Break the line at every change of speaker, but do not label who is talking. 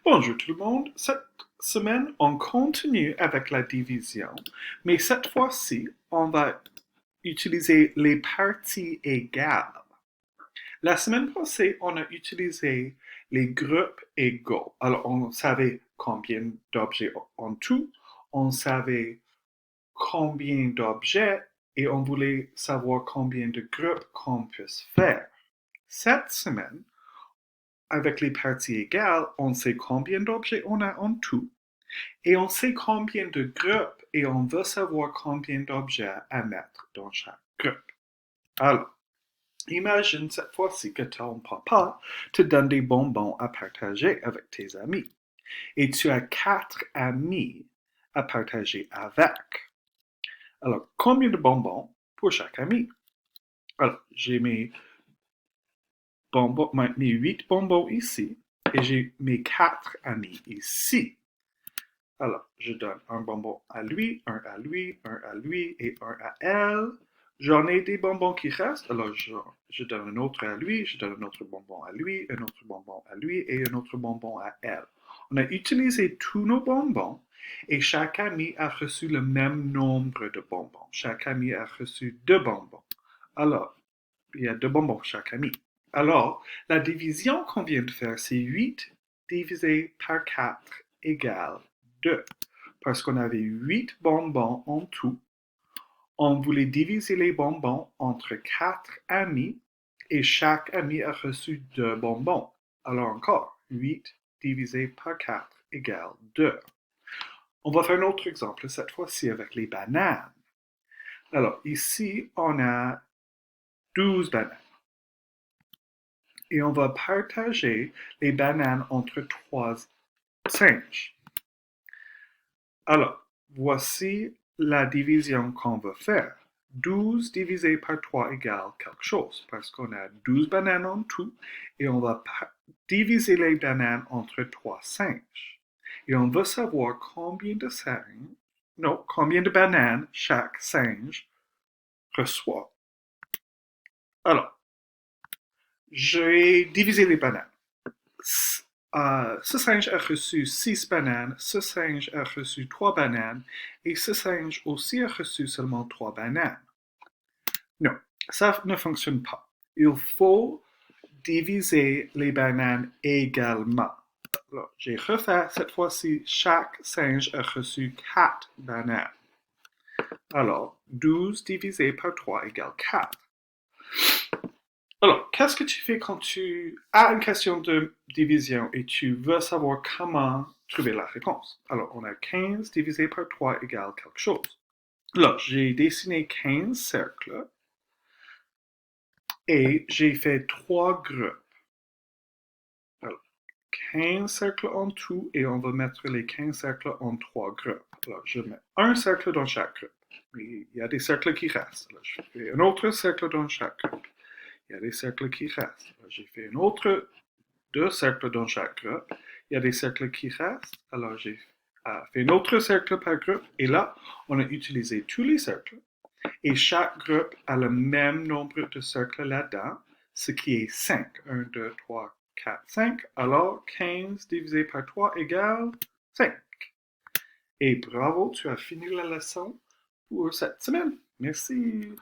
Bonjour tout le monde. Cette semaine, on continue avec la division, mais cette fois-ci, on va utiliser les parties égales. La semaine passée, on a utilisé les groupes égaux. Alors, on savait combien d'objets en tout, on savait combien d'objets et on voulait savoir combien de groupes qu'on puisse faire. Cette semaine, avec les parties égales, on sait combien d'objets on a en tout et on sait combien de groupes et on veut savoir combien d'objets à mettre dans chaque groupe. Alors, imagine cette fois-ci que ton papa te donne des bonbons à partager avec tes amis et tu as 4 amis à partager avec. Alors, combien de bonbons pour chaque ami? Alors, j'ai mes 8 bonbons ici et j'ai mes 4 amis ici. Alors, je donne un bonbon à lui, un à lui, un à lui et un à elle. J'en ai des bonbons qui restent, alors je donne un autre à lui, je donne un autre bonbon à lui, un autre bonbon à lui et un autre bonbon à elle. On a utilisé tous nos bonbons et chaque ami a reçu le même nombre de bonbons. Chaque ami a reçu 2 bonbons. Alors, il y a 2 bonbons pour chaque ami. Alors, la division qu'on vient de faire, c'est 8 divisé par 4 égale 2. Parce qu'on avait 8 bonbons en tout, on voulait diviser les bonbons entre 4 amis et chaque ami a reçu 2 bonbons. Alors encore, 8 divisé par 4 égale 2. On va faire un autre exemple, cette fois-ci avec les bananes. Alors ici, on a 12 bananes. Et on va partager les bananes entre 3 singes. Alors, voici la division qu'on va faire. 12 divisé par 3 égale quelque chose, parce qu'on a 12 bananes en tout, et on va diviser les bananes entre 3 singes. Et on veut savoir combien de bananes chaque singe reçoit. Alors, j'ai divisé les bananes. Ce singe a reçu 6 bananes, ce singe a reçu 3 bananes, et ce singe aussi a reçu seulement 3 bananes. Non, ça ne fonctionne pas. Il faut diviser les bananes également. Alors, j'ai refait cette fois-ci, chaque singe a reçu 4 bananes. Alors, 12 divisé par 3 égale 4. Alors, qu'est-ce que tu fais quand tu as une question de division et tu veux savoir comment trouver la réponse? Alors, on a 15 divisé par 3 égale quelque chose. Là, j'ai dessiné 15 cercles et j'ai fait 3 groupes. Alors, 15 cercles en tout et on va mettre les 15 cercles en 3 groupes. Alors, je mets un cercle dans chaque groupe. Il y a des cercles qui restent. Alors, je fais un autre cercle dans chaque groupe. Il y a des cercles qui restent. J'ai fait un autre 2 cercles dans chaque groupe. Il y a des cercles qui restent. Alors, j'ai fait un autre cercle par groupe. Et là, on a utilisé tous les cercles. Et chaque groupe a le même nombre de cercles là-dedans, ce qui est 5. 1, 2, 3, 4, 5. Alors, 15 divisé par 3 égale 5. Et bravo, tu as fini la leçon pour cette semaine. Merci.